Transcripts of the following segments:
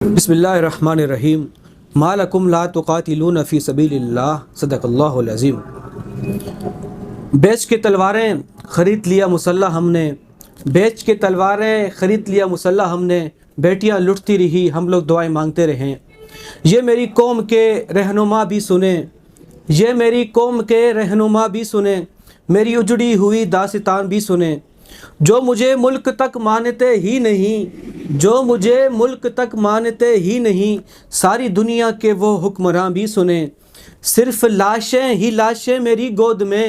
بسم اللہ الرحمن الرحیم ما لکم لا تقاتلون فی سبیل اللہ صدق اللہ العظیم۔ بیچ کے تلواریں خرید لیا مسلح ہم نے، بیچ کے تلواریں خرید لیا مسلح ہم نے، بیٹیاں لٹتی رہی ہم لوگ دعائیں مانگتے رہیں۔ یہ میری قوم کے رہنما بھی سنیں، یہ میری قوم کے رہنما بھی سنیں، میری اجڑی ہوئی داستان بھی سنیں۔ جو مجھے ملک تک مانتے ہی نہیں، جو مجھے ملک تک مانتے ہی نہیں، ساری دنیا کے وہ حکمراں بھی سنیں۔ صرف لاشیں ہی لاشیں میری گود میں،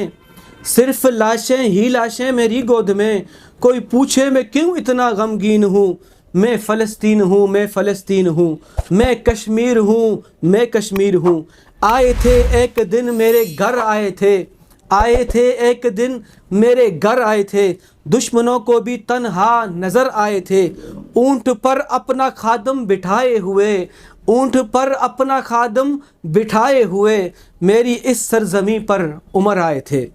صرف لاشیں ہی لاشیں میری گود میں، کوئی پوچھے میں کیوں اتنا غمگین ہوں، میں فلسطین ہوں، میں فلسطین ہوں، میں کشمیر ہوں، میں کشمیر ہوں۔ آئے تھے ایک دن میرے گھر آئے تھے، آئے تھے ایک دن میرے گھر آئے تھے، دشمنوں کو بھی تنہا نظر آئے تھے، اونٹ پر اپنا خادم بٹھائے ہوئے، اونٹ پر اپنا خادم بٹھائے ہوئے، میری اس سرزمین پر عمر آئے تھے۔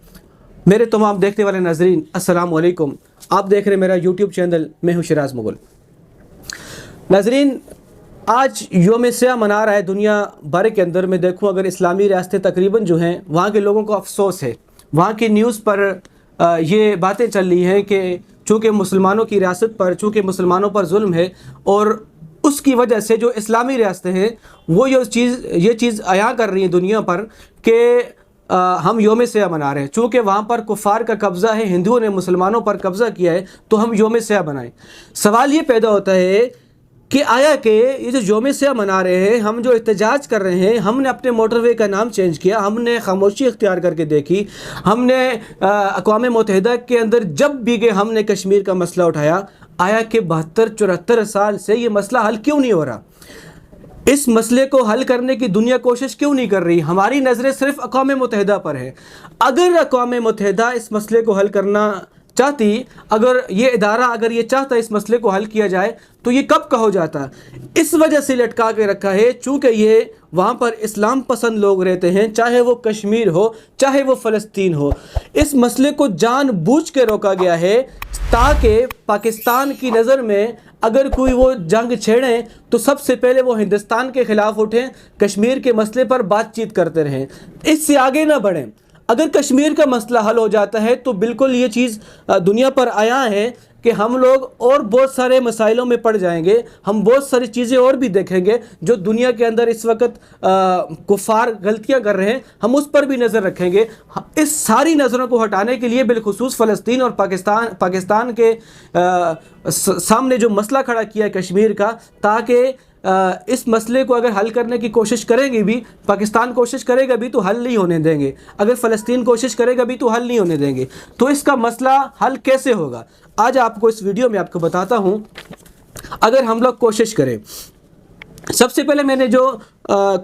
میرے تمام دیکھنے والے ناظرین السلام علیکم، آپ دیکھ رہے ہیں میرا یوٹیوب چینل، میں ہوں شیراز مغل۔ ناظرین، آج یوم سیاہ منا رہا ہے دنیا بھر کے اندر۔ میں دیکھوں اگر اسلامی ریاستیں تقریباً جو ہیں وہاں کے لوگوں کو افسوس ہے، وہاں کی نیوز پر یہ باتیں چل رہی ہیں کہ چونکہ مسلمانوں کی ریاست پر، چونکہ مسلمانوں پر ظلم ہے، اور اس کی وجہ سے جو اسلامی ریاستیں ہیں وہ یہ چیز عیاں کر رہی ہیں دنیا پر کہ ہم یوم سیاہ منا رہے ہیں۔ چونکہ وہاں پر کفار کا قبضہ ہے، ہندوؤں نے مسلمانوں پر قبضہ کیا ہے، تو ہم یوم سیاہ منائیں۔ سوال یہ پیدا ہوتا ہے کہ آیا کہ یہ جو یوم سیاہ منا رہے ہیں، ہم جو احتجاج کر رہے ہیں، ہم نے اپنے موٹر وے کا نام چینج کیا، ہم نے خاموشی اختیار کر کے دیکھی، ہم نے اقوام متحدہ کے اندر جب بھی گئے ہم نے کشمیر کا مسئلہ اٹھایا، آیا کہ 72-74 سال سے یہ مسئلہ حل کیوں نہیں ہو رہا؟ اس مسئلے کو حل کرنے کی دنیا کوشش کیوں نہیں کر رہی؟ ہماری نظریں صرف اقوام متحدہ پر ہے۔ اگر اقوام متحدہ اس مسئلے کو حل کرنا چاہتی، اگر یہ ادارہ اگر یہ چاہتا اس مسئلے کو حل کیا جائے تو یہ کب کا ہو جاتا۔ اس وجہ سے لٹکا کے رکھا ہے چونکہ یہ وہاں پر اسلام پسند لوگ رہتے ہیں، چاہے وہ کشمیر ہو چاہے وہ فلسطین ہو۔ اس مسئلے کو جان بوجھ کے روکا گیا ہے تاکہ پاکستان کی نظر میں اگر کوئی وہ جنگ چھیڑیں تو سب سے پہلے وہ ہندوستان کے خلاف اٹھیں، کشمیر کے مسئلے پر بات چیت کرتے رہیں، اس سے آگے نہ بڑھیں۔ اگر کشمیر کا مسئلہ حل ہو جاتا ہے تو بالکل یہ چیز دنیا پر عیاں ہے کہ ہم لوگ اور بہت سارے مسائلوں میں پڑ جائیں گے، ہم بہت ساری چیزیں اور بھی دیکھیں گے جو دنیا کے اندر اس وقت کفار غلطیاں کر رہے ہیں، ہم اس پر بھی نظر رکھیں گے۔ اس ساری نظروں کو ہٹانے کے لیے بالخصوص فلسطین اور پاکستان کے سامنے جو مسئلہ کھڑا کیا ہے کشمیر کا، تاکہ اس مسئلے کو اگر حل کرنے کی کوشش کریں گے بھی، پاکستان کوشش کرے گا بھی تو حل نہیں ہونے دیں گے، اگر فلسطین کوشش کرے گا بھی تو حل نہیں ہونے دیں گے۔ تو اس کا مسئلہ حل کیسے ہوگا؟ آج آپ کو اس ویڈیو میں آپ کو بتاتا ہوں۔ اگر ہم لوگ کوشش کریں، سب سے پہلے میں نے جو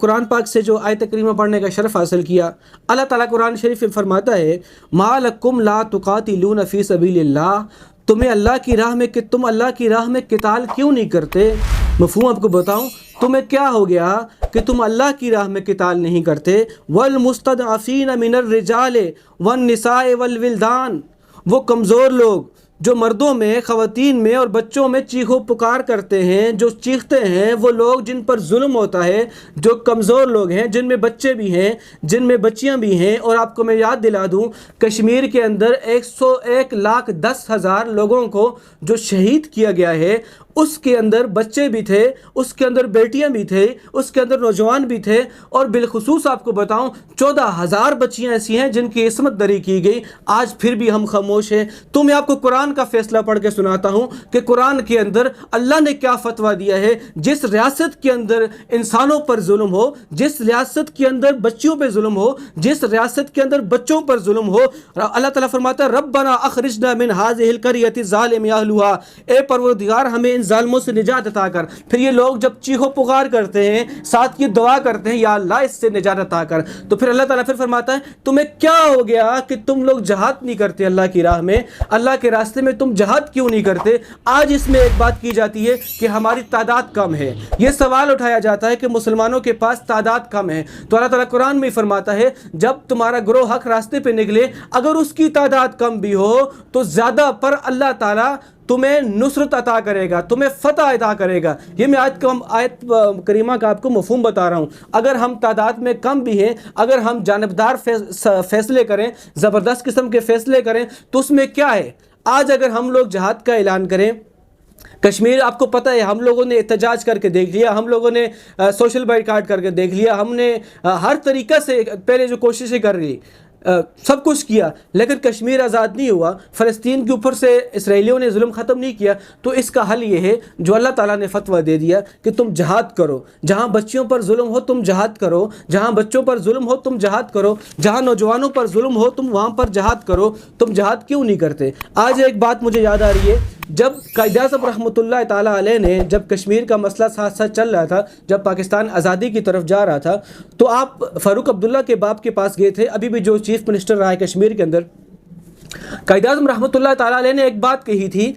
قرآن پاک سے جو آیت کریمہ پڑھنے کا شرف حاصل کیا، اللہ تعالیٰ قرآن شریف میں فرماتا ہے ما لکم لا تقاتلون فی سبیل اللہ، تمہیں اللہ کی راہ میں کہ تم اللہ کی راہ میں قتال کیوں نہیں کرتے؟ مفہوم آپ کو بتاؤں، تمہیں کیا ہو گیا کہ تم اللہ کی راہ میں قتال نہیں کرتے؟ والمستضعفین من الرجال والنساء والولدان، وہ کمزور لوگ جو مردوں میں، خواتین میں اور بچوں میں چیخو پکار کرتے ہیں، جو چیختے ہیں، وہ لوگ جن پر ظلم ہوتا ہے، جو کمزور لوگ ہیں، جن میں بچے بھی ہیں، جن میں بچیاں بھی ہیں۔ اور آپ کو میں یاد دلا دوں، کشمیر کے اندر 101,10,000 لوگوں کو جو شہید کیا گیا ہے، اس کے اندر بچے بھی تھے، اس کے اندر بیٹیاں بھی تھے، اس کے اندر نوجوان بھی تھے، اور بالخصوص آپ کو بتاؤں 14,000 بچیاں ایسی ہیں جن کی عصمت دری کی گئی۔ آج پھر بھی ہم خاموش ہیں۔ تو میں آپ کو قرآن کا فیصلہ پڑھ کے سناتا ہوں کہ قرآن کے اندر اللہ نے کیا فتویٰ دیا ہے۔ جس ریاست کے اندر انسانوں پر ظلم ہو، جس ریاست کے اندر بچیوں پہ ظلم ہو، جس ریاست کے اندر بچوں پر ظلم ہو، اللہ تعالیٰ فرماتا ہے ربنا اخرجنا من هذه القرية الظالم اهلها، اے پروردگار ہمیں ان ظالموں سے نجات عطا کر۔ پھر یہ لوگ جب چیخو پکار کرتے ہیں، ساتھ یہ دعا کرتے ہیں یا اللہ اس سے نجات عطا کر، تو پھر اللہ تعالیٰ پھر فرماتا ہے تمہیں کیا ہو گیا کہ تم لوگ جہاد نہیں کرتے اللہ کی راہ میں، اللہ کے راستے میں تم جہاد کیوں نہیں کرتے؟ آج اس میں ایک بات کی جاتی ہے کہ ہماری تعداد کم ہے، یہ سوال اٹھایا جاتا ہے کہ مسلمانوں کے پاس تعداد کم ہے، تو اللہ تعالیٰ قرآن میں فرماتا ہے جب تمہارا گروہ حق راستے پہ نکلے، اگر اس کی تعداد کم بھی ہو تو زیادہ پر اللہ تعالیٰ تمہیں نصرت عطا کرے گا، تمہیں فتح عطا کرے گا۔ یہ میں آیت کریمہ کا آپ کو مفہوم بتا رہا ہوں۔ اگر ہم تعداد میں کم بھی ہیں، اگر ہم جانبدار فیصلے کریں، زبردست قسم کے فیصلے کریں، تو اس میں کیا ہے؟ آج اگر ہم لوگ جہاد کا اعلان کریں، کشمیر آپ کو پتہ ہے ہم لوگوں نے احتجاج کر کے دیکھ لیا، ہم لوگوں نے سوشل بائیکاٹ کر کے دیکھ لیا، ہم نے ہر طریقہ سے پہلے جو کوششیں کر رہی سب کچھ کیا، لیکن کشمیر آزاد نہیں ہوا، فلسطین کے اوپر سے اسرائیلیوں نے ظلم ختم نہیں کیا۔ تو اس کا حل یہ ہے جو اللہ تعالیٰ نے فتویٰ دے دیا کہ تم جہاد کرو، جہاں بچیوں پر ظلم ہو تم جہاد کرو، جہاں بچوں پر ظلم ہو تم جہاد کرو، جہاں نوجوانوں پر ظلم ہو تم وہاں پر جہاد کرو۔ تم جہاد کیوں نہیں کرتے؟ آج ایک بات مجھے یاد آ رہی ہے، جب قائد اعظم رحمۃ اللہ تعالیٰ علیہ نے جب کشمیر کا مسئلہ ساتھ ساتھ چل رہا تھا، جب پاکستان آزادی کی طرف جا رہا تھا، تو آپ فاروق عبداللہ کے باپ کے پاس گئے تھے، ابھی بھی جو چیف منسٹر رہا ہے کشمیر کے اندر۔ قائد اعظم رحمۃ اللہ تعالیٰ علیہ نے ایک بات کہی تھی،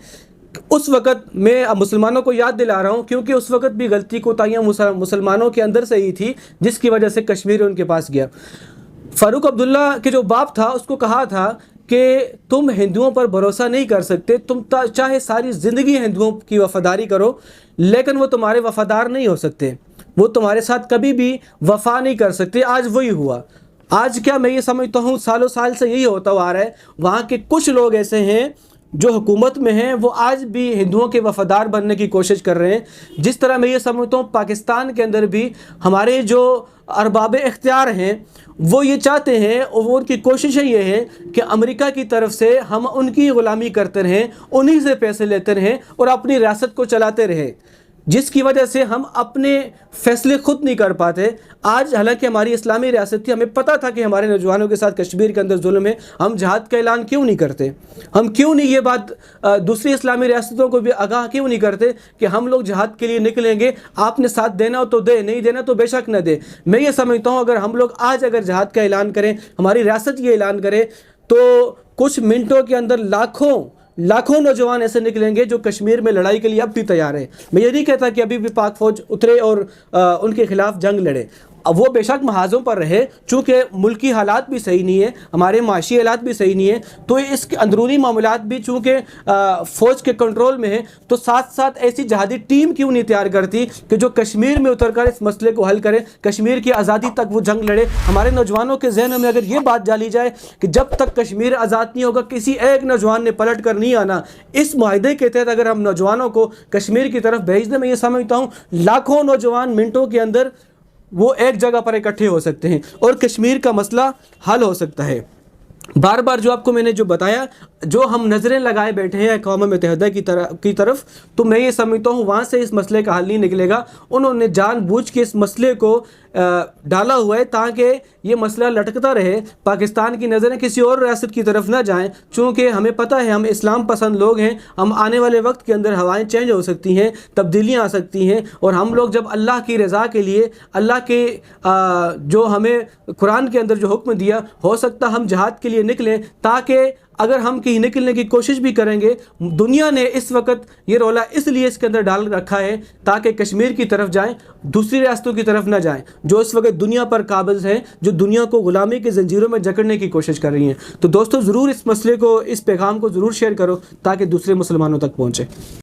اس وقت میں مسلمانوں کو یاد دلا رہا ہوں کیونکہ اس وقت بھی غلطی کوتاہیاں مسلمانوں کے اندر سے ہی تھی، جس کی وجہ سے کشمیر ان کے پاس گیا۔ فاروق عبداللہ کے جو باپ تھا اس کو کہا تھا کہ تم ہندوؤں پر بھروسہ نہیں کر سکتے، تم چاہے ساری زندگی ہندوؤں کی وفاداری کرو، لیکن وہ تمہارے وفادار نہیں ہو سکتے، وہ تمہارے ساتھ کبھی بھی وفا نہیں کر سکتے۔ آج وہی ہوا۔ آج کیا میں یہ سمجھتا ہوں سالوں سال سے یہی ہوتا ہوا آ رہا ہے، وہاں کے کچھ لوگ ایسے ہیں جو حکومت میں ہیں، وہ آج بھی ہندوؤں کے وفادار بننے کی کوشش کر رہے ہیں۔ جس طرح میں یہ سمجھتا ہوں پاکستان کے اندر بھی ہمارے جو ارباب اختیار ہیں وہ یہ چاہتے ہیں، اور وہ ان کی کوششیں یہ ہیں کہ امریکہ کی طرف سے ہم ان کی غلامی کرتے رہیں، انہی سے پیسے لیتے رہیں اور اپنی ریاست کو چلاتے رہیں، جس کی وجہ سے ہم اپنے فیصلے خود نہیں کر پاتے۔ آج حالانکہ ہماری اسلامی ریاست تھی، ہمیں پتہ تھا کہ ہمارے نوجوانوں کے ساتھ کشمیر کے اندر ظلم ہے، ہم جہاد کا اعلان کیوں نہیں کرتے؟ ہم کیوں نہیں یہ بات دوسری اسلامی ریاستوں کو بھی آگاہ کیوں نہیں کرتے کہ ہم لوگ جہاد کے لیے نکلیں گے، آپ نے ساتھ دینا ہو تو دے، نہیں دینا تو بے شک نہ دے۔ میں یہ سمجھتا ہوں اگر ہم لوگ آج اگر جہاد کا اعلان کریں، ہماری ریاست یہ اعلان کرے، تو کچھ منٹوں کے اندر لاکھوں نوجوان ایسے نکلیں گے جو کشمیر میں لڑائی کے لیے اب بھی تیار ہیں۔ میں یہ نہیں کہتا کہ ابھی بھی پاک فوج اترے اور ان کے خلاف جنگ لڑے، اب وہ بے شک محاذوں پر رہے، چونکہ ملکی حالات بھی صحیح نہیں ہیں، ہمارے معاشی حالات بھی صحیح نہیں ہیں، تو اس کے اندرونی معاملات بھی چونکہ فوج کے کنٹرول میں ہیں، تو ساتھ ساتھ ایسی جہادی ٹیم کیوں نہیں تیار کرتی کہ جو کشمیر میں اتر کر اس مسئلے کو حل کرے، کشمیر کی آزادی تک وہ جنگ لڑے۔ ہمارے نوجوانوں کے ذہنوں میں اگر یہ بات ڈالی جائے کہ جب تک کشمیر آزاد نہیں ہوگا کسی ایک نوجوان نے پلٹ کر نہیں آنا، اس معاہدے کے تحت اگر ہم نوجوانوں کو کشمیر کی طرف بھیج دیں، میں یہ سمجھتا ہوں لاکھوں نوجوان منٹوں کے اندر وہ ایک جگہ پر اکٹھے ہو سکتے ہیں اور کشمیر کا مسئلہ حل ہو سکتا ہے۔ بار بار جو آپ کو میں نے جو بتایا، جو ہم نظریں لگائے بیٹھے ہیں اقوام متحدہ کی طرف، تو میں یہ سمجھتا ہوں وہاں سے اس مسئلے کا حل نہیں نکلے گا۔ انہوں نے جان بوجھ کے اس مسئلے کو ڈالا ہوا ہے تاکہ یہ مسئلہ لٹکتا رہے، پاکستان کی نظریں کسی اور ریاست کی طرف نہ جائیں، چونکہ ہمیں پتہ ہے ہم اسلام پسند لوگ ہیں، ہم آنے والے وقت کے اندر ہوائیں چینج ہو سکتی ہیں، تبدیلیاں آ سکتی ہیں، اور ہم لوگ جب اللہ کی رضا کے لیے، اللہ کے جو ہمیں قرآن کے اندر جو حکم دیا، ہو سکتا ہم جہاد کے لیے نکلیں، تاکہ اگر ہم کہیں نکلنے کی کوشش بھی کریں گے، دنیا نے اس وقت یہ رولا اس لیے اس کے اندر ڈال رکھا ہے تاکہ کشمیر کی طرف جائیں، دوسری ریاستوں کی طرف نہ جائیں جو اس وقت دنیا پر قابض ہیں، جو دنیا کو غلامی کی زنجیروں میں جکڑنے کی کوشش کر رہی ہیں۔ تو دوستو ضرور اس مسئلے کو، اس پیغام کو ضرور شیئر کرو تاکہ دوسرے مسلمانوں تک پہنچے۔